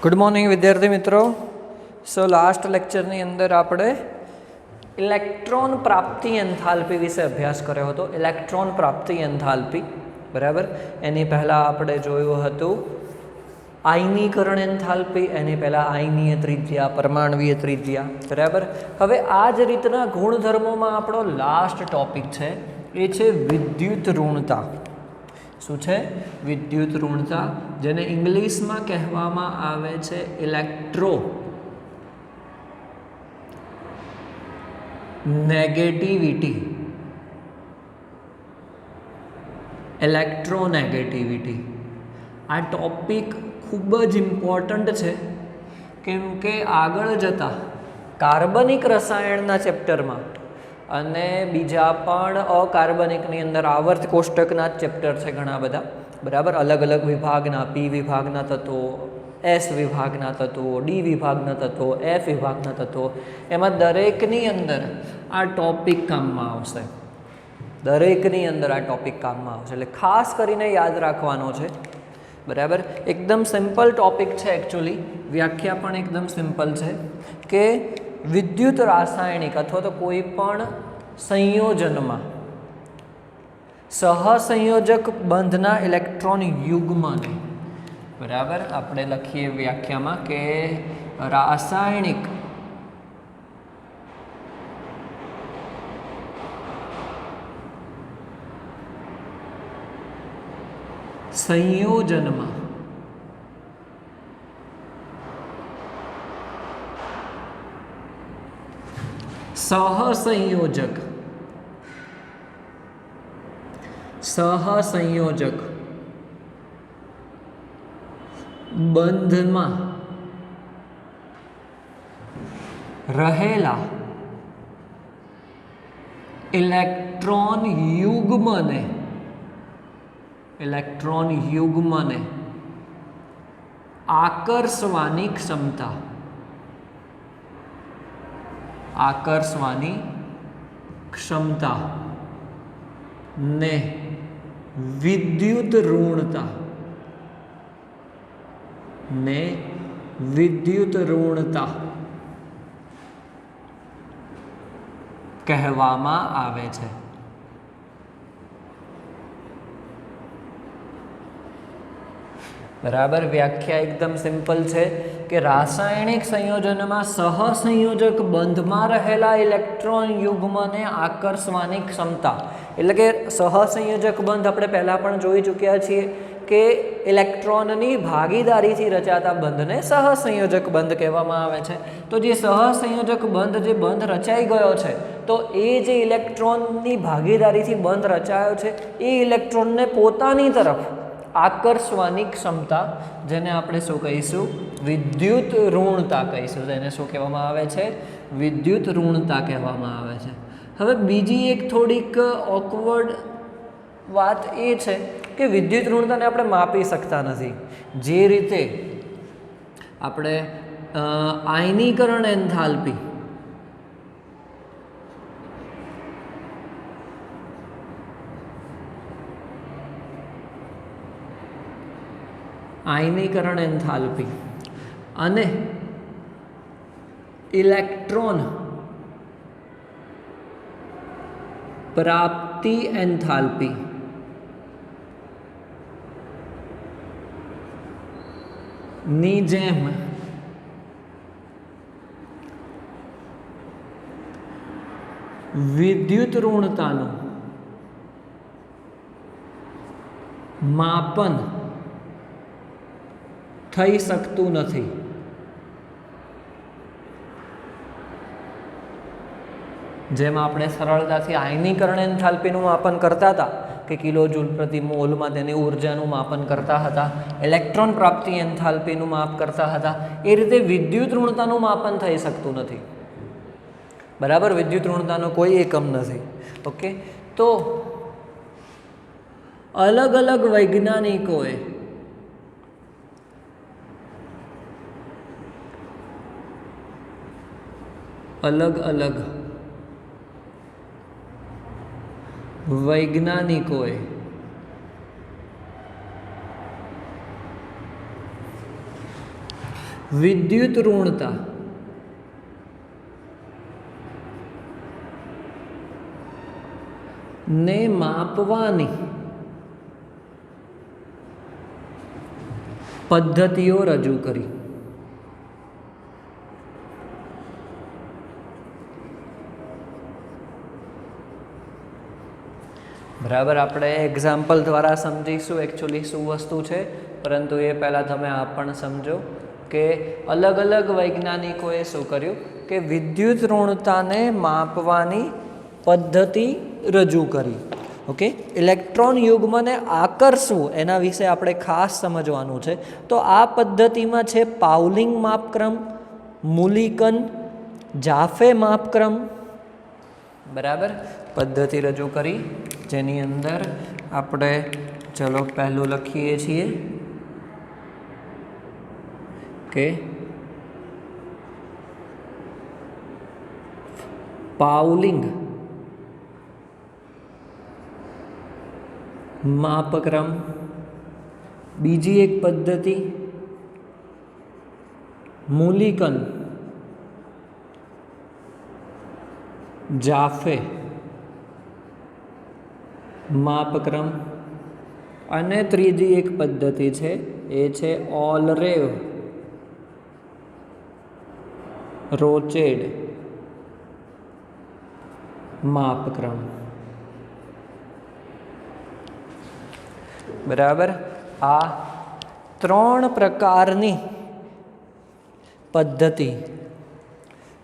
Good morning विद्यार्थी मित्रों। So last लेक्चरनी अंदर आपणे इलेक्ट्रॉन प्राप्ति एंथाल्पी विषे अभ्यास कर्यो हतो। इलेक्ट्रॉन प्राप्ति एंथाल्पी बराबर। एनी पहला आपणे जोयुं हतुं आयनीकरण एंथाल्पी, एनी पहला आयनीय त्रिज्या, परमाणुवीय त्रिज्या बराबर। हवे आ ज रीतना गुणधर्मोमां आपणो लास्ट टॉपिक छे ए छे विद्युत ऋणता। શું છે? વિદ્યુત ઋણતા, જેને ઇંગ્લિશમાં કહેવામાં આવે છે ઇલેક્ટ્રોનેગેટિવિટી, ઇલેક્ટ્રોનેગેટિવિટી। આ ટોપિક ખૂબ જ ઇમ્પોર્ટન્ટ છે, કેમ કે આગળ જતા કાર્બનિક રસાયણના ચેપ્ટરમાં અને બીજા પણ અકાર્બનિકની અંદર આવર્ત કોષ્ટકના જ ચેપ્ટર છે ઘણા બધા બરાબર। અલગ અલગ વિભાગના, પી વિભાગના તત્વો, એસ વિભાગના તત્વો, ડી વિભાગના તત્વો, એફ વિભાગના તત્વો, એમાં દરેકની અંદર આ ટોપિક કામમાં આવશે। દરેકની અંદર આ ટોપિક કામમાં આવશે, એટલે ખાસ કરીને યાદ રાખવાનો છે બરાબર। એકદમ સિમ્પલ ટોપિક છે એકચ્યુઅલી, વ્યાખ્યા પણ એકદમ સિમ્પલ છે કે विद्युत रासायनिक अथवा तो कोईपण संयोजन में सहसंयोजक बंधना इलेक्ट्रॉन युग्म ने बराबर आपणे लखीए व्याख्या में के रासायनिक संयोजन में सहसंयोजक सहसंयोजक बंध में रहेला इलेक्ट्रॉन युग्म ने आकर्षवानी क्षमता आकर्षवानी क्षमता ने विद्युत ऋणता कहेवामां आवे छे। बराबर। व्याख्या एकदम सिंपल है कि रासायनिक संयोजन में सहसंयोजक बंध में रहेला इलेक्ट्रॉन युग्म ने आकर्षवानी क्षमता, एटले के सहसंयोजक बंध आपणे पहला पण जोई चूक्या छीए कि इलेक्ट्रॉननी भागीदारी थी रचाता बंध ने सहसंयोजक बंध कहेवामां आवे छे। तो जे सहसंयोजक बंध जे बंध रचाई गयो छे तो ए जे इलेक्ट्रॉननी भागीदारी थी बंध रचायो छे ए इलेक्ट्रॉन ने पोतानी तरफ आकर्षवानी क्षमता, जेने आपणे शुं कहीशुं? विद्युत ऋणता कहीशुं। जेने शुं कहेवामां आवे छे? विद्युत ऋणता कहेवामां आवे छे। हवे बीजी एक थोड़ीक ऑकवर्ड वात ए छे कि विद्युत ऋणताने आपणे मापी शकता नथी। जे रीते आपणे आयनीकरण एंथाल्पी आयनीकरण एंथाल्पी अने इलेक्ट्रॉन प्राप्ति एंथाल्पी नी जेम विद्युत ऋणतानुं मापन थई सकतुं नथी। जेम आपणे सरळताथी आयनीकरण एंथाल्पीनुं मापन करता हता कि किलो जूल प्रति मोल में तेनी ऊर्जानुं मापन करता हता, इलेक्ट्रॉन प्राप्ति एंथाल्पीनुं माप करता हता, ए रीते विद्युत ऋणतानुं मापन थई सकतुं नथी। बराबर। विद्युत ऋणतानो कोई एकम नथी। ओके। तो अलग अलग वैज्ञानिकोए अलग अलग वैज्ञानिकोए વિદ્યુત ઋણતા ને માપવાની પદ્ધતિઓ રજૂ કરી. બરાબર, આપણે એક્ઝામ્પલ દ્વારા સમજીશું એકચ્યુઅલી શું વસ્તુ છે, પરંતુ એ પહેલાં તમે આ પણ સમજો કે અલગ અલગ વૈજ્ઞાનિકોએ શું કર્યું કે વિદ્યુત ઋણતાને માપવાની પદ્ધતિ રજૂ કરી. ઓકે, ઇલેક્ટ્રોન યુગ્મને આકર્ષવું એના વિશે આપણે ખાસ સમજવાનું છે. તો આ પદ્ધતિમાં છે પાઉલિંગ માપક્રમ, મૂલિકન, જાફે માપક્રમ. બરાબર, પદ્ધતિ રજૂ કરી જેની અંદર આપણે ચલો પહેલું લખીએ છીએ કે પાઉલિંગ માપક્રમ. બીજી એક પદ્ધતિ મૂલિકન જાફે માપક્રમ. અને ત્રીજી એક પદ્ધતિ છે એ છે ઓલરેવ રોચેડ માપક્રમ. બરાબર, આ ત્રણ પ્રકારની પદ્ધતિ,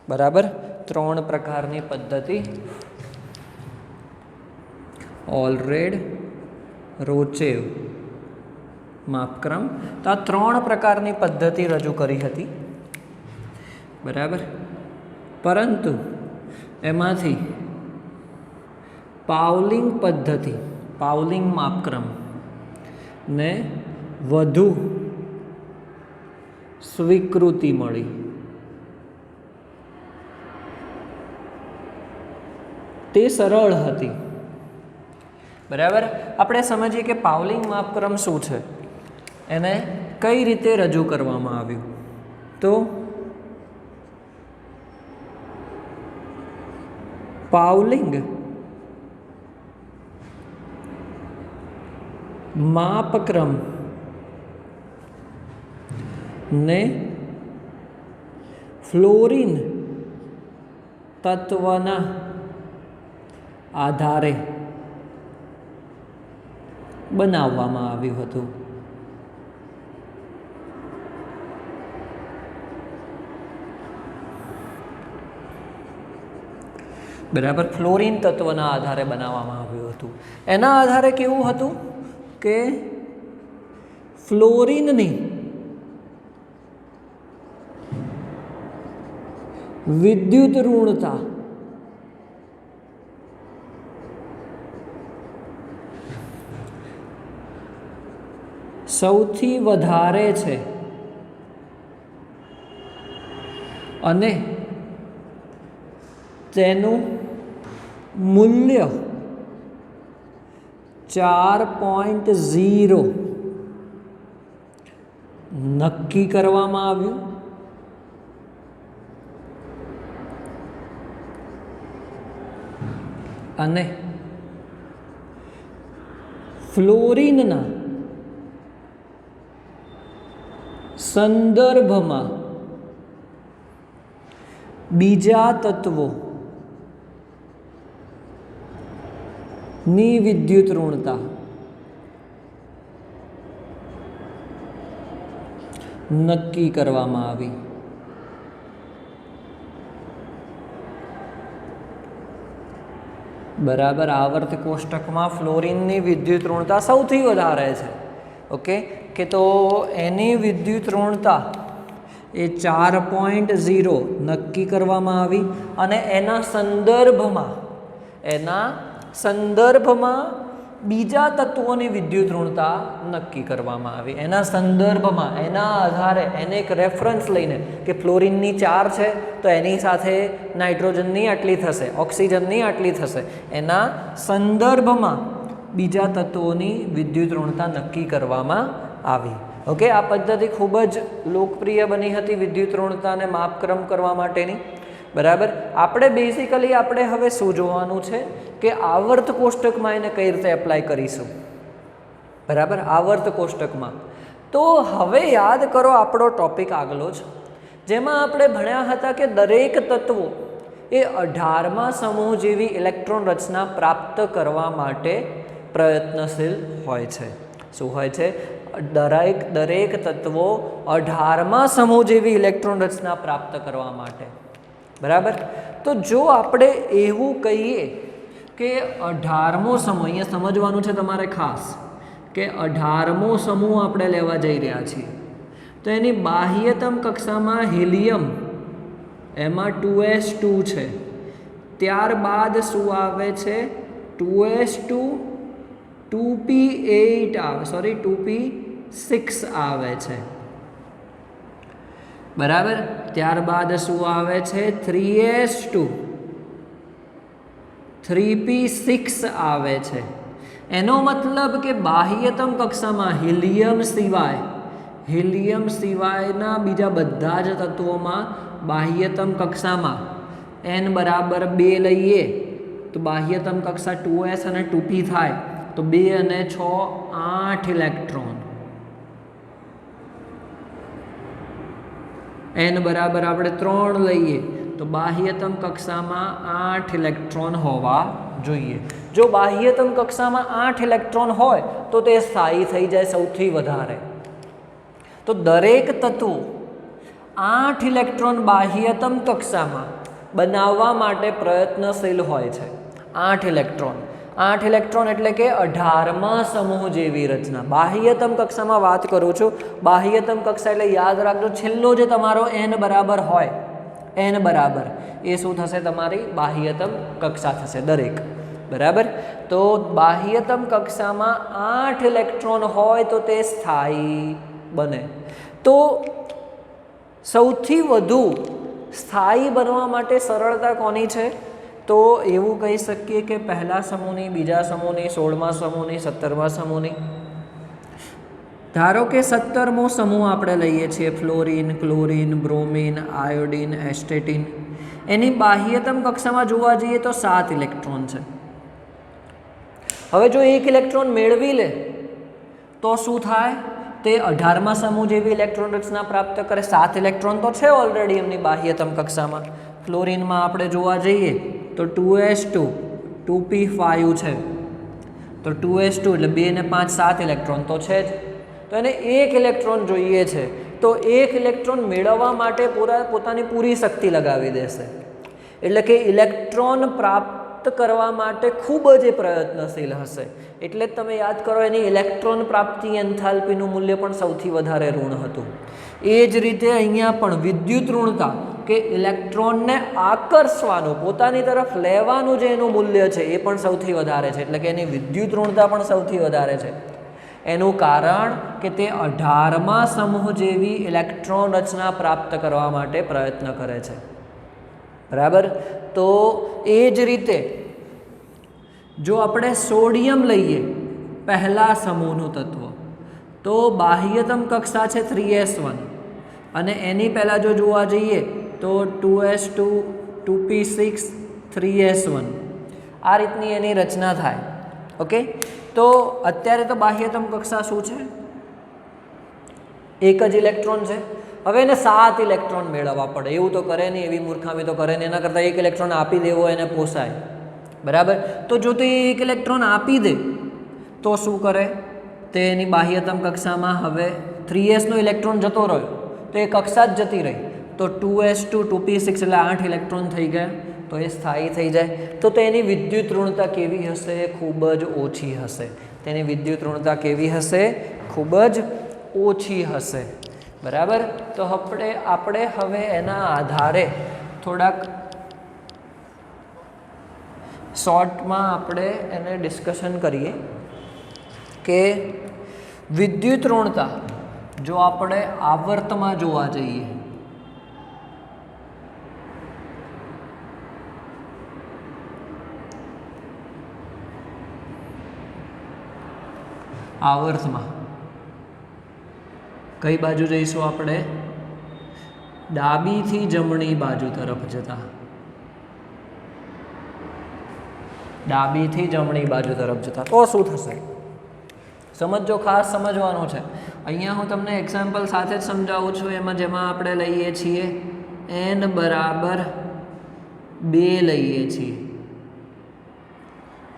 બરાબર, ત્રણ પ્રકારની પદ્ધતિ ઓલરેડ રોચેવ માપક્રમ. તો આ ત્રણ પ્રકારની પદ્ધતિ રજૂ કરી હતી. બરાબર, પરંતુ એમાંથી પાઉલિંગ પદ્ધતિ, પાઉલિંગ માપક્રમ ને વધુ સ્વીકૃતિ મળી. તે સરળ હતી. બરાબર, આપણે સમજીએ કે પાઉલિંગ માપક્રમ શું છે, એને કઈ રીતે રજૂ કરવામાં આવ્યું. તો પાઉલિંગ માપક્રમ ને ફ્લોરિન તત્વના આધારે બનાવવામાં આવ્યું હતું. બરાબર, ફ્લોરિન તત્વના આધારે બનાવવામાં આવ્યું હતું. એના આધારે કેવું હતું કે ફ્લોરિનની વિદ્યુત ઋણતા સૌથી વધારે છે અને તેનું મૂલ્ય 4.0 નક્કી કરવામાં આવ્યું. અને ફ્લોરિનના સંદર્ભમાં બીજા તત્વો ની વિદ્યુત ઋણતા નક્કી કરવામાં આવી. બરાબર, આવર્ત કોષ્ટકમાં ફ્લોરિનની વિદ્યુત ઋણતા સૌથી વધારે છે. ઓકે, કે તો એની વિદ્યુત ઋણતા એ 4.0 નક્કી કરવામાં આવી. અને એના સંદર્ભમાં બીજા તત્વોની વિદ્યુત ઋણતા નક્કી કરવામાં આવી. એના સંદર્ભમાં, એના આધારે, એને એક રેફરન્સ લઈને કે ફ્લોરિનની 4 છે તો એની સાથે નાઇટ્રોજનની આટલી થશે, ઓક્સિજનની આટલી થશે. એના સંદર્ભમાં બીજા તત્વોની વિદ્યુત ઋણતા નક્કી કરવામાં આવી. ओके, आ पद्धति खूब ज लोकप्रिय बनी हती विद्युत ऋणताने मापक्रम करवा माटेनी। बराबर, આપણે બેઝિકલી આપણે હવે શું જોવાનું છે કે આવર્ત કોષ્ટકમાં એને કઈ રીતે એપ્લાય કરીશું। બરાબર, આવર્ત કોષ્ટકમાં તો હવે યાદ કરો આપણો ટોપિક આગલો છે જેમાં આપણે ભણ્યા હતા કે દરેક તત્વો એ 18મા સમૂહ જેવી ઇલેક્ટ્રોન રચના પ્રાપ્ત કરવા માટે પ્રયત્નશીલ હોય છે। શું હોય છે? દરેક તત્વો 18મા સમૂહ જેવી ઇલેક્ટ્રોન રચના પ્રાપ્ત કરવા માટે। बराबर, तो जो आपणे एवं कहीए कि 18मो समूह, अहींया समझवानुं छे तमारे खास कि 18मो समूह आपणे लेवा जई रह्या छीए तो एनी बाह्यतम कक्षामां हीलियम एमां 2s2 छे, त्यारबाद शुं आवे छे 2s2 2p8 आवे, सॉरी 2p6 आवे छे। बराबर, त्यारबाद शुं आवे छे 3s2 3p6 आवे छे। एनो मतलब कि बाह्यतम कक्षामां हीलियम सिवायना बीजा बधा ज तत्वोमां बाह्यतम कक्षामां n बराबर 2 लईए तो बाह्यतम कक्षा 2s अने 2p थाय तो 2 અને 6 8 इलेक्ट्रॉन, n बराबर આપણે 3 લઈએ તો બાહ્યતમ કક્ષામાં 8 ઇલેક્ટ્રોન હોવા જોઈએ। જો બાહ્યતમ કક્ષામાં 8 ઇલેક્ટ્રોન હોય તો તે સ્થાયી થઈ જાય સૌથી વધારે। તો દરેક તત્વો 8 ઇલેક્ટ્રોન બાહ્યતમ કક્ષામાં બનાવવા માટે પ્રયત્નશીલ હોય છે। 8 ઇલેક્ટ્રોન એટલે કે 18મા સમૂહ જેવી રચના। બાહ્યતમ કક્ષામાં વાત કરું છું, બાહ્યતમ કક્ષા એટલે યાદ રાખજો છેલ્લો જે તમારો n બરાબર હોય, n બરાબર એ શું થશે? તમારી બાહ્યતમ કક્ષા થશે દરેક। બરાબર, તો બાહ્યતમ કક્ષામાં 8 ઇલેક્ટ્રોન હોય તો તે સ્થાયી બને। તો સૌથી વધુ સ્થાયી બનવા માટે સરળતા કોની છે? तो एवं कही सकीए कि पहला समूहनी, बीजा समूहनी, 16मा समूहनी, 17मा समूहनी। धारो कि 17मो समूह आपणे लईए छीए fluorine, chlorine, bromine, iodine, एस्टेटीन। Any बाह्यतम कक्षामां जोवा जईए तो 7 इलेक्ट्रॉन छे। हवे जो 1 इलेक्ट्रॉन मेळवी ले तो शुं थाय? ते 18मा समूह जेवी इलेक्ट्रॉन रचना प्राप्त करे। 7 इलेक्ट्रॉन तो छे ऑलरेडी एमनी बाह्यतम कक्षामां। फ्लोरीनमा आपणे जोवा जईए तो 2s2 2p5 છે તો 2s2 એટલે 2 ને 5 7 ઇલેક્ટ્રોન તો છે જ, તો એને 1 ઇલેક્ટ્રોન જોઈએ છે તો 1 ઇલેક્ટ્રોન મેળવવા માટે પોતાની પૂરી શક્તિ લગાવી દેશે। એટલે કે ઇલેક્ટ્રોન પ્રાપ્ત કરવા માટે ખૂબ જ પ્રયત્નશીલ હશે। એટલે જ તમે યાદ કરો એની ઇલેક્ટ્રોન પ્રાપ્તિ એન્થાલ્પીનું મૂલ્ય પણ સૌથી વધારે ઋણ હતું। એ જ રીતે અહીંયા પણ વિદ્યુત ઋણતા કે ઇલેક્ટ્રોનને આકર્ષવાનું, પોતાની તરફ લેવાનું જે એનું મૂલ્ય છે એ પણ સૌથી વધારે છે। એટલે કે એની વિદ્યુત ઋણતા પણ સૌથી વધારે છે। એનું કારણ કે તે 18મા સમૂહ જેવી ઇલેક્ટ્રોન રચના પ્રાપ્ત કરવા માટે પ્રયત્ન કરે છે। બરાબર, તો એ જ રીતે જો આપણે સોડિયમ લઈએ પહેલા સમૂહનું તત્વ તો બાહ્યતમ કક્ષા છે 3s1 અને એની પહેલાં જો જોવા જઈએ तो 2s2 2p6 3s1 आ रीतनी एनी रचना थाय। ओके, तो अत्यारे तो बाह्यतम कक्षा शुं छे? एक ज इलेक्ट्रॉन है। हवे एने 7 इलेक्ट्रॉन मेळववा पड़े, एवुं तो करे नहीं, एवी मूर्खामी तो करे नहीं। एना करता 1 इलेक्ट्रॉन आपी देवो एने पोसाय। बराबर, तो जो तो 1 इलेक्ट्रॉन आपी दे तो शुं करे? ते एनी बाह्यतम कक्षामां हवे 3s नो इलेक्ट्रॉन जतो रह्यो तो ए कक्षा ज जती रही तो 2s2 2p6 એટલે 8 ઇલેક્ટ્રોન થઈ ગયા તો એ સ્થાયી થઈ જાય। તો તેની વિદ્યુત ઋણતા કેવી હશે? ખૂબ જ ઓછી હશે। તેની વિદ્યુત ઋણતા કેવી હશે? ખૂબ જ ઓછી હશે। બરાબર, તો આપણે હવે એના આધારે થોડાક શોર્ટમાં આપણે એને ડિસ્કશન કરીએ કે વિદ્યુત ઋણતા જો આપણે આવર્તમાં જોવા જઈએ आवर्त में કઈ બાજુ જઈશું આપણે? ડાબીથી જમણી બાજુ તરફ જતા. ડાબીથી જમણી બાજુ તરફ જતા તો શું થશે? સમજો, ખાસ સમજવાનું છે. અહીંયા હું તમને એક્ઝામ્પલ સાથે જ સમજાવું છું. જેમાં આપણે લઈએ છીએ n બરાબર 2 લઈએ છીએ,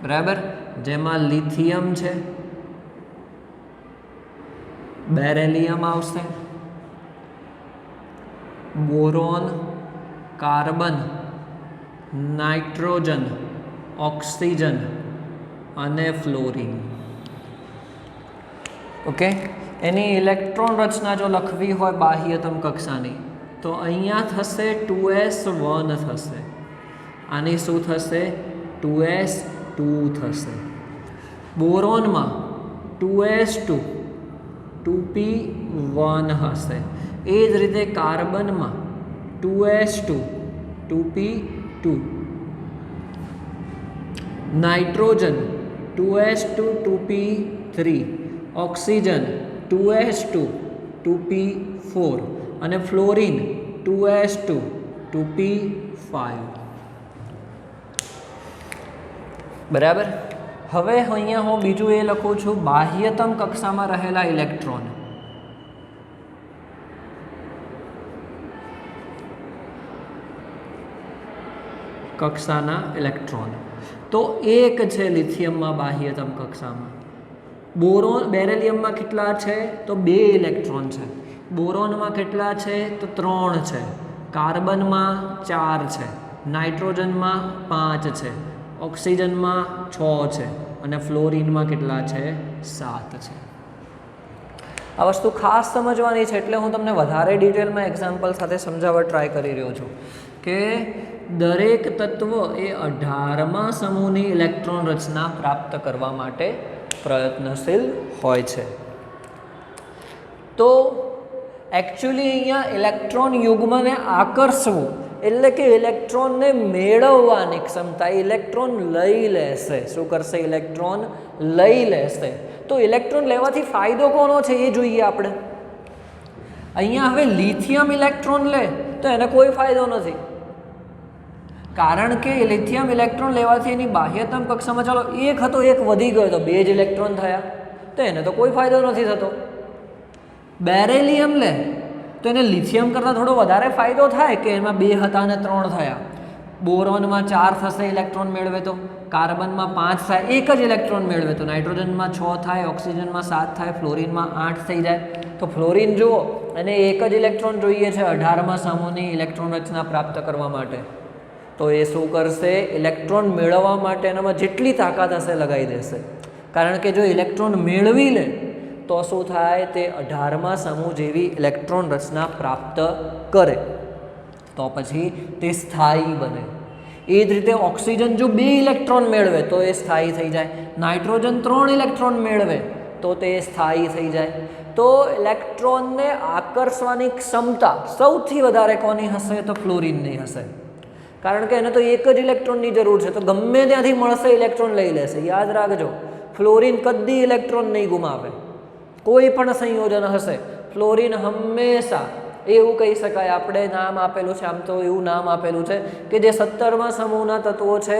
બરાબર, જેમાં લિથિયમ છે, બેરેલિયમ આવશે, બોરોન, કાર્બન, નાઇટ્રોજન, ઓક્સિજન અને ફ્લોરિન. ઓકે, એની ઇલેક્ટ્રોન રચના જો લખવી હોય બાહ્યતમ કક્ષાની તો અહીંયા થશે 2s1 થશે. આની શું થશે? 2s2 થશે. બોરોનમાં 2s2 2p1 હશે. એ જ રીતે કાર્બનમાં 2s2 2p2, nitrogen 2s2 2p3, oxygen 2s2 2p4 અને ફ્લોરિન 2s2 2p5. બરાબર. હવે અહીંયા હું બીજું એ લખું છું, બાહ્યતમ કક્ષામાં રહેલા ઇલેક્ટ્રોન. કક્ષાના ઇલેક્ટ્રોન તો એક છે લિથિયમમાં બાહ્યતમ કક્ષામાં. બોરોન બેરેલિયમમાં કેટલા છે? તો 2 ઇલેક્ટ્રોન છે. બોરોનમાં કેટલા છે? તો 3 છે. કાર્બનમાં 4 છે. નાઇટ્રોજનમાં 5 છે. ઓક્સિજનમાં 6 છે અને ફ્લોરિનમાં કેટલા છે? 7 છે. આ વસ્તુ ખાસ સમજવાની છે એટલે હું તમને વધારે ડિટેલમાં એક્ઝામ્પલ સાથે સમજાવવા ટ્રાય કરી રહ્યો છું કે દરેક તત્વ એ 18મા સમૂહની ઇલેક્ટ્રોન રચના પ્રાપ્ત કરવા માટે પ્રયત્નશીલ હોય છે. તો એકચ્યુઅલી અહીંયા ઇલેક્ટ્રોન યુગ્મને આકર્ષવું એટલે કે ઇલેક્ટ્રોનને મેળવવાની ક્ષમતા, ઇલેક્ટ્રોન લઈ લેશે. શું કરશે? ઇલેક્ટ્રોન લઈ લેશે. તો ઇલેક્ટ્રોન લેવાથી ફાયદો કોનો છે એ જોઈએ આપણે. અહીંયા હવે લિથિયમ ઇલેક્ટ્રોન લે તો એને કોઈ ફાયદો નથી, કારણ કે લિથિયમ ઇલેક્ટ્રોન લેવાથી એની બાહ્યતમ કક્ષામાં ચાલો 1 હતો, 1 વધી ગયો તો 2 જ ઇલેક્ટ્રોન થયા, તો એને તો કોઈ ફાયદો નથી થતો. બેરેલિયમ લે તો એને લિથિયમ કરતાં થોડો વધારે ફાયદો થાય કે એમાં 2 હતા અને 3 થયા. બોરોનમાં 4 થશે ઇલેક્ટ્રોન મેળવે તો, કાર્બનમાં 5 થાય, 1 જ ઇલેક્ટ્રોન મેળવે તો, નાઇટ્રોજનમાં 6 થાય, ઓક્સિજનમાં 7 થાય, ફ્લોરિનમાં 8 થઈ જાય. તો ફ્લોરિન જુઓ, એને 1 જ ઇલેક્ટ્રોન જોઈએ છે 18મા સમૂહની ઇલેક્ટ્રોન રચના પ્રાપ્ત કરવા માટે. તો એ શું કરશે? ઇલેક્ટ્રોન મેળવવા માટે એનામાં જેટલી તાકાત હશે લગાવી દેશે, કારણ કે જો ઇલેક્ટ્રોન મેળવી લે તો શું થાય? તે 18મા સમૂહ જેવી ઇલેક્ટ્રોન રચના પ્રાપ્ત કરે તો પછી તે સ્થાયી બને. એ જ રીતે ઓક્સિજન જો 2 ઇલેક્ટ્રોન મેળવે તો એ સ્થાયી થઈ જાય. નાઇટ્રોજન 3 ઇલેક્ટ્રોન મેળવે તો તે સ્થાયી થઈ જાય. તો ઇલેક્ટ્રોનને આકર્ષવાની ક્ષમતા સૌથી વધારે કોની હશે? તો ફ્લોરિનની હશે, કારણ કે એને તો 1 જ ઇલેક્ટ્રોનની જરૂર છે, તો ગમે ત્યાંથી મળશે ઇલેક્ટ્રોન લઈ લેશે. યાદ રાખજો, ફ્લોરિન કદી ઇલેક્ટ્રોન નહીં ગુમાવે. કોઈ પણ સંયોજન હશે, ફ્લોરિન હંમેશા, એવું કહી શકાય, આપણે નામ આપેલું છે, આમ તો એવું નામ આપેલું છે કે જે 17મા સમૂહના તત્વો છે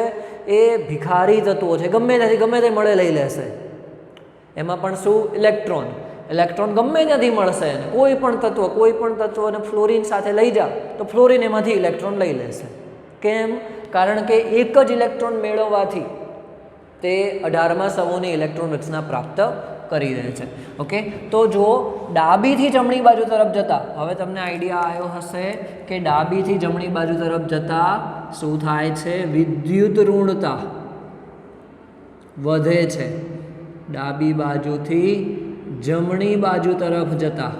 એ ભિખારી તત્વો છે, ગમે ત્યાંથી ગમે તે મળે લઈ લેશે. એમાં પણ શું? ઇલેક્ટ્રોન. ઇલેક્ટ્રોન ગમે ત્યાંથી મળશે એને, કોઈ પણ તત્વને ફ્લોરિન સાથે લઈ જાઓ તો ફ્લોરિન એમાંથી ઇલેક્ટ્રોન લઈ લેશે. કેમ? કારણ કે 1 જ ઇલેક્ટ્રોન મેળવવાથી તે 18મા સમૂહની ઇલેક્ટ્રોન રચના પ્રાપ્ત કરી રહે છે. ઓકે, તો જો ડાબીથી જમણી બાજુ તરફ જતા, હવે તમને આઈડિયા આવ્યો હશે કે ડાબીથી જમણી બાજુ તરફ જતા શું થાય છે? વિદ્યુત ઋણતા વધે છે. ડાબી બાજુથી જમણી બાજુ તરફ જતા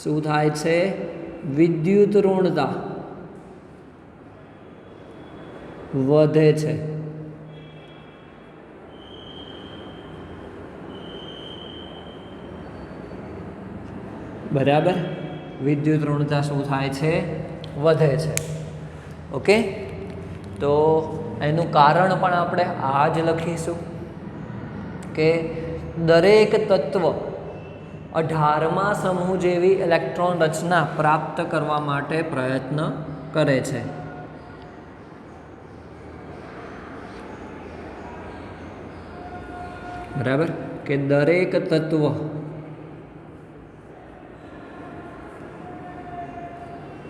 શું થાય છે? વિદ્યુત ઋણતા વધે છે. બરાબર, વિદ્યુત ઋણતા શું થાય છે? વધે છે. ઓકે, તો એનું કારણ પણ આપણે આ જ લખીશું કે દરેક તત્વ 18મા સમૂહ જેવી ઇલેક્ટ્રોન રચના પ્રાપ્ત કરવા માટે પ્રયત્ન કરે છે. બરાબર કે દરેક તત્વ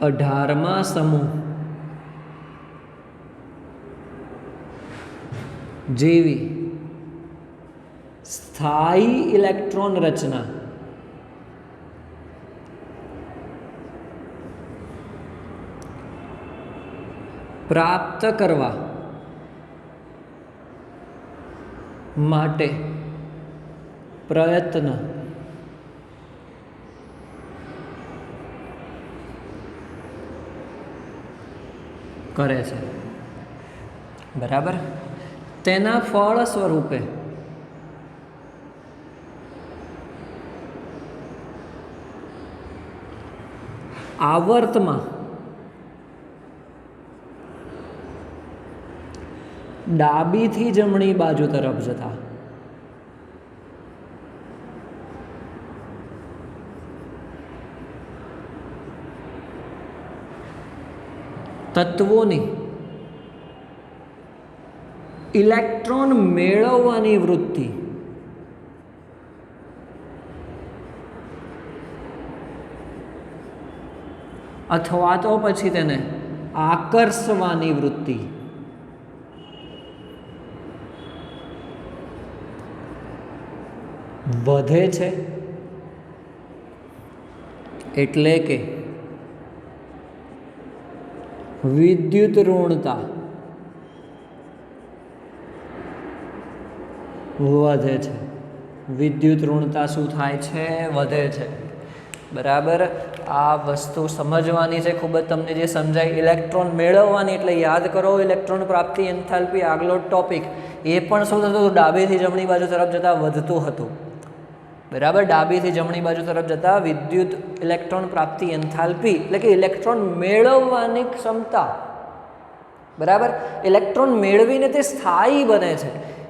અઢારમા સમૂહ જેવી સ્થાયી ઇલેક્ટ્રોન રચના પ્રાપ્ત કરવા માટે પ્રયત્ન કરે છે. બરાબર. તેના ફળ સ્વરૂપે આવર્તમાં ડાબીથી જમણી બાજુ તરફ જતા તત્વોની ઇલેક્ટ્રોન મેળવવાની વૃત્તિ અથવા તો પછી તેને આકર્ષવાની વૃત્તિ વધે છે. એટલે કે વિદ્યુત ઋણતા વધે છે. વિદ્યુત ઋણતા શું થાય છે? વધે છે. બરાબર. આ વસ્તુ સમજવાની છે ખૂબ જ. તમને જે સમજાય ઇલેક્ટ્રોન મેળવવાની એટલે યાદ કરો ઇલેક્ટ્રોન પ્રાપ્તિ એન્થાલ્પી આગલો ટોપિક એ પણ શું થતું હતું? ડાબીથી જમણી બાજુ તરફ જતાં વધતું હતું. બરાબર. ડાબીથી જમણી બાજુ તરફ જતાં વિદ્યુત ઇલેક્ટ્રોન પ્રાપ્તિ એન્થાલ્પી એટલે કે ઇલેક્ટ્રોન મેળવવાની ક્ષમતા. બરાબર. ઇલેક્ટ્રોન મેળવીને તે સ્થાયી બને છે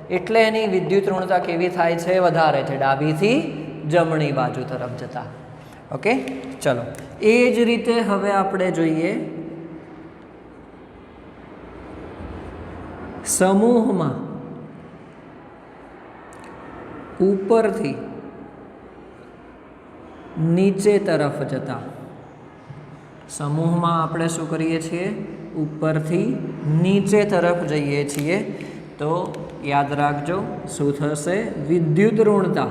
એટલે એની વિદ્યુત ઋણતા કેવી થાય છે? વધારે છે ડાબીથી જમણી બાજુ તરફ જતાં. ઓકે, ચલો. એ જ રીતે હવે આપણે જોઈએ સમૂહમાં ઉપરથી નીચે તરફ જતા. સમૂહમાં આપણે શું કરીએ છીએ? ઉપરથી નીચે તરફ જઈએ છીએ. તો યાદ રાખજો શું થશે? વિદ્યુત ઋણતા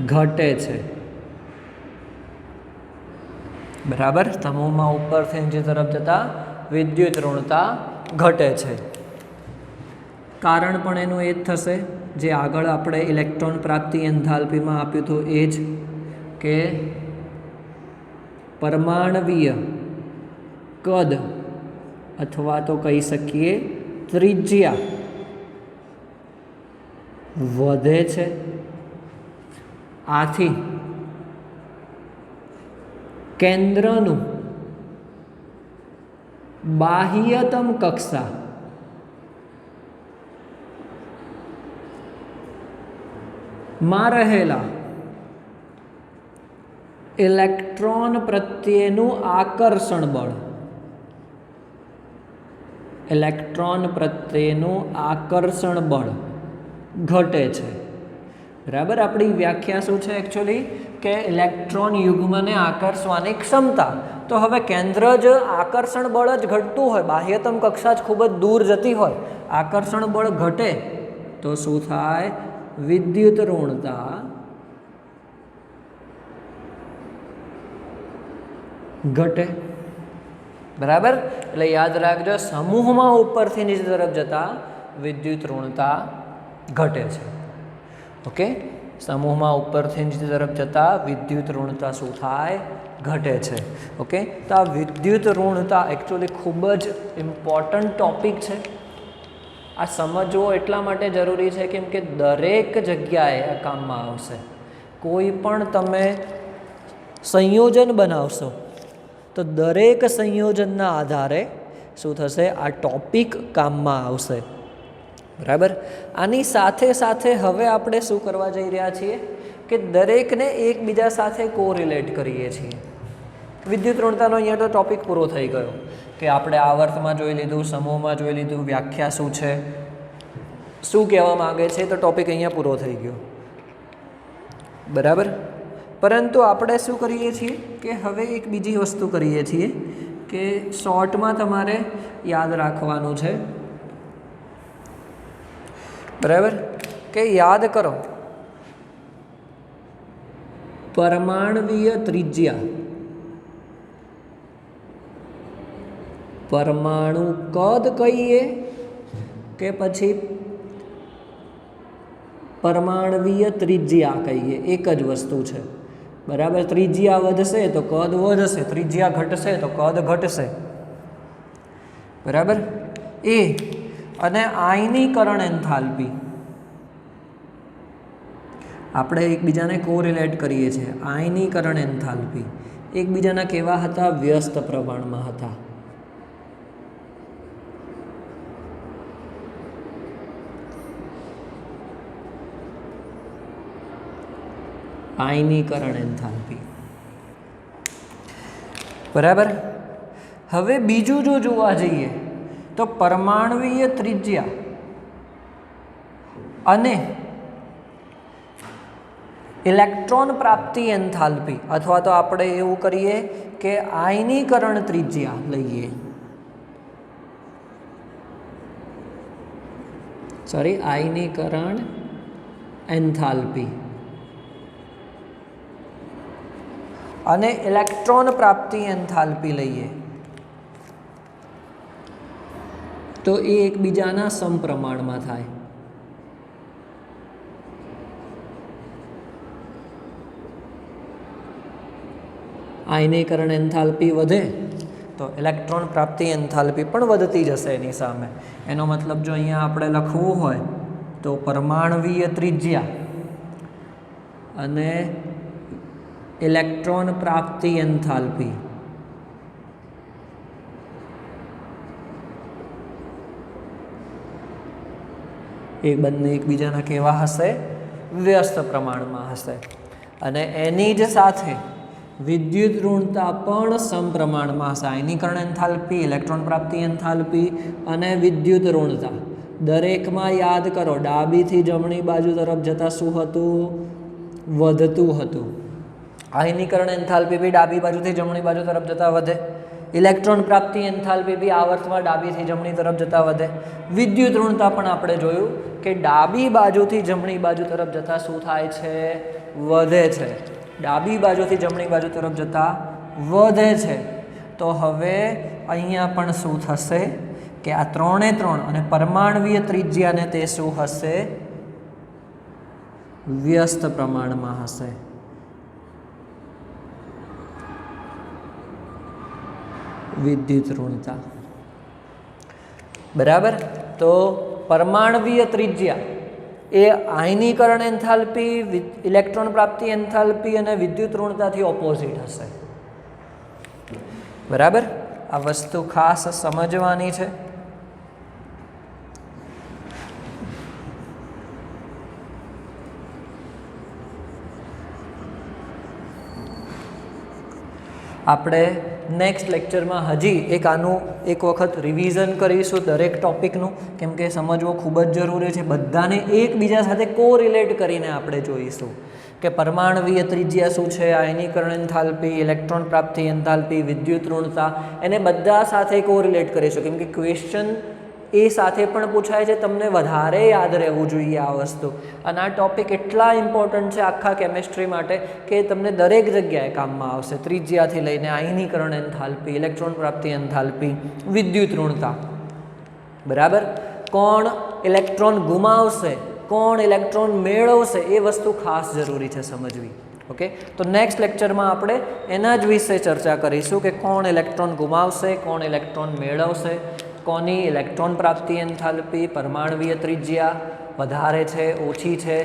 ઘટે છે. બરાબર. સમૂહમાં ઉપરથી નીચે તરફ જતા વિદ્યુત ઋણતા ઘટે છે. કારણ પણ એનું એ જ થશે જે આગળ આપણે ઇલેક્ટ્રોન પ્રાપ્તિ એન્થાલ્પીમાં આપ્યું હતું એ જ, કે પરમાણવીય કદ અથવા તો કહી શકીએ ત્રિજ્યા વધે છે. આથી કેન્દ્રનું બાહ્યતમ કક્ષા માં રહેલા ઇલેક્ટ્રોન પ્રત્યેનું આકર્ષણ બળ ઘટે છે. બરાબર. આપણી વ્યાખ્યા શું છે એકચ્યુઅલી? કે ઇલેક્ટ્રોન યુગ્મને આકર્ષવાની ક્ષમતા. તો હવે કેન્દ્ર જ આકર્ષણ બળ જ ઘટતું હોય, બાહ્યતમ કક્ષા જ ખૂબ જ દૂર જતી હોય, આકર્ષણ બળ ઘટે તો શું થાય? વિદ્યુત ઋણતા ઘટે. બરાબર. એટલે યાદ રાખજો સમૂહમાં ઉપરથી નીચે તરફ જતા વિદ્યુત ઋણતા ઘટે છે. ઓકે. સમૂહમાં ઉપરથી નીચે તરફ જતાં વિદ્યુત ઋણતા શું થાય? ઘટે છે. ઓકે. તો આ વિદ્યુત ઋણતા એકચ્યુઅલી ખૂબ જ ઇમ્પોર્ટન્ટ ટૉપિક છે. આ સમજવો એટલા માટે જરૂરી છે કેમ કે દરેક જગ્યાએ આ કામમાં આવશે. કોઈ પણ તમે સંયોજન બનાવશો તો દરેક સંયોજનના આધારે શું થશે? આ ટૉપિક કામમાં આવશે. બરાબર. આની સાથે સાથે હવે આપણે શું કરવા જઈ રહ્યા છીએ કે દરેકને એકબીજા સાથે કોરિલેટ કરીએ છીએ. વિદ્યુત ઋણતાનો અહીંયા તો ટોપિક પૂરો થઈ ગયો કે આપણે આવર્તમાં જોઈ લીધું, સમૂહમાં જોઈ લીધું, વ્યાખ્યા શું છે, શું કહેવા માગે છે, તો ટોપિક અહીંયા પૂરો થઈ ગયો. બરાબર. પરંતુ આપણે શું કરીએ છીએ કે હવે એક બીજી વસ્તુ કરીએ છીએ કે શોર્ટમાં તમારે યાદ રાખવાનું છે. બરાબર, કે યાદ કરો પરમાણવીય ત્રિજ્યા, પરમાણુ કદ કહીએ કે પછી પરમાણવીય ત્રિજ્યા કહીએ, એક જ વસ્તુ છે. બરાબર. ત્રિજ્યા વધશે તો કદ વધશે, ત્રિજ્યા ઘટશે તો કદ ઘટશે. બરાબર. એ અને આયનીકરણ એન્થાલ્પી આપણે એકબીજાને કોરિલેટ કરીએ છીએ. આયનીકરણ એન્થાલ્પી એકબીજાના કેવા હતા? વ્યસ્ત પ્રમાણમાં હતા. આયનીકરણ એન્થાલ્પી. બરાબર. હવે બીજું જો જોવા જઈએ તો પરમાણવીય ત્રિજ્યા અને ઇલેક્ટ્રોન પ્રાપ્તિ એન્થાલ્પી, અથવા તો આપણે એવું કરીએ કે આયનીકરણ ત્રિજ્યા લઈએ, આયનીકરણ એન્થાલ્પી અને ઇલેક્ટ્રોન પ્રાપ્તિ એન્થાલ્પી લઈએ તો એ એકબીજાના સમપ્રમાણમાં થાય. આયનીકરણ એન્થાલ્પી વધે તો ઇલેક્ટ્રોન પ્રાપ્તિ એન્થાલ્પી પણ વધતી જશે એની સામે. એનો મતલબ જો અહીંયા આપણે લખવું હોય તો પરમાણવીય ત્રિજ્યા અને ઇલેક્ટ્રોન પ્રાપ્તિ એન્થાલ્પી એ બંને એકબીજાના કેવા હશે? વ્યસ્ત પ્રમાણમાં હશે. અને એની જ સાથે વિદ્યુત ઋણતા પણ સમપ્રમાણમાં હશે. આયનીકરણ એન્થાલ્પી, ઇલેક્ટ્રોન પ્રાપ્તિ એન્થાલ્પી અને વિદ્યુત ઋણતા દરેકમાં યાદ કરો ડાબીથી જમણી બાજુ તરફ જતાં શું હતું? વધતું હતું. આયનીકરણ એન્થાલ્પી બી ડાબી બાજુથી જમણી બાજુ તરફ જતાં વધે. ઇલેક્ટ્રોન પ્રાપ્તિ એન્થાલ્પી બી આવર્તમાં ડાબીથી જમણી તરફ જતાં વધે. વિદ્યુત ઋણતા પણ આપણે જોયું કે ડાબી બાજુથી જમણી બાજુ તરફ જતાં શું થાય છે? વધે છે. ડાબી બાજુથી જમણી બાજુ તરફ જતાં વધે છે. તો હવે અહીંયા પણ શું થશે કે આ ત્રણે ત્રણ અને પરમાણવીય ત્રિજ્યાને તે શું હશે? વ્યસ્ત પ્રમાણમાં હશે. વિદ્યુત ઋણતા. બરાબર. તો પરમાણવીય ત્રિજ્યા એ આયનીકરણ એન્થાલ્પી, ઇલેક્ટ્રોન પ્રાપ્તિ એન્થાલ્પી અને વિદ્યુત ઋણતાથી ઓપોઝિટ હશે. બરાબર. આ વસ્તુ ખાસ સમજવાની છે. આપણે નેક્સ્ટ લેક્ચરમાં હજી આનું એક વખત રિવિઝન કરીશું દરેક ટૉપિકનું, કેમ કે સમજવું ખૂબ જ જરૂરી છે. બધાને એકબીજા સાથે કોરિલેટ કરીને આપણે જોઈશું કે પરમાણવીય ત્રિજ્યા શું છે, આયનીકરણ એન્થાલ્પી, ઇલેક્ટ્રોન પ્રાપ્તિ એન્થાલ્પી, વિદ્યુત ઋણતા, એને બધા સાથે કોરિલેટ કરીશું. કેમ કે ક્વેશ્ચન એ સાથે પણ પૂછાય છે, તમને વધારે યાદ રહેવું જોઈએ આ વસ્તુ. અને આ ટૉપિક એટલા ઇમ્પોર્ટન્ટ છે આખા કેમેસ્ટ્રી માટે કે તમને દરેક જગ્યાએ કામમાં આવશે. ત્રિજ્યાથી લઈને આયનીકરણ એન્થાલ્પી, ઇલેક્ટ્રોન પ્રાપ્તિ એન્થાલ્પી, વિદ્યુત ઋણતા. બરાબર. કોણ ઇલેક્ટ્રોન ગુમાવશે, કોણ ઇલેક્ટ્રોન મેળવશે, એ વસ્તુ ખાસ જરૂરી છે સમજવી. ઓકે. તો નેક્સ્ટ લેક્ચરમાં આપણે એના જ વિશે ચર્ચા કરીશું કે કોણ ઇલેક્ટ્રોન ગુમાવશે, કોણ ઇલેક્ટ્રોન મેળવશે, કોની ઇલેક્ટ્રોન પ્રાપ્તિ એન્થાલ્પી, પરમાણવીય ત્રિજ્યા વધારે છે, ઓછી છે.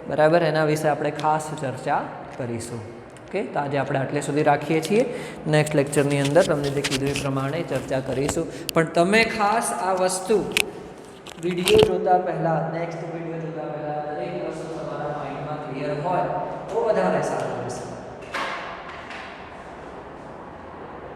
બરાબર. એના વિશે આપણે ખાસ ચર્ચા કરીશું. ઓકે. તો આજે આપણે આટલે સુધી રાખીએ છીએ. નેક્સ્ટ લેક્ચરની અંદર તમને જે કીધું એ પ્રમાણે ચર્ચા કરીશું. પણ તમે ખાસ આ વસ્તુ વિડીયો જોતા પહેલાં નેક્સ્ટ વિડીયો જોતા પહેલાં દરેક વસ્તુ તમારા માઇન્ડમાં ક્લિયર હોય તો વધારે સારું.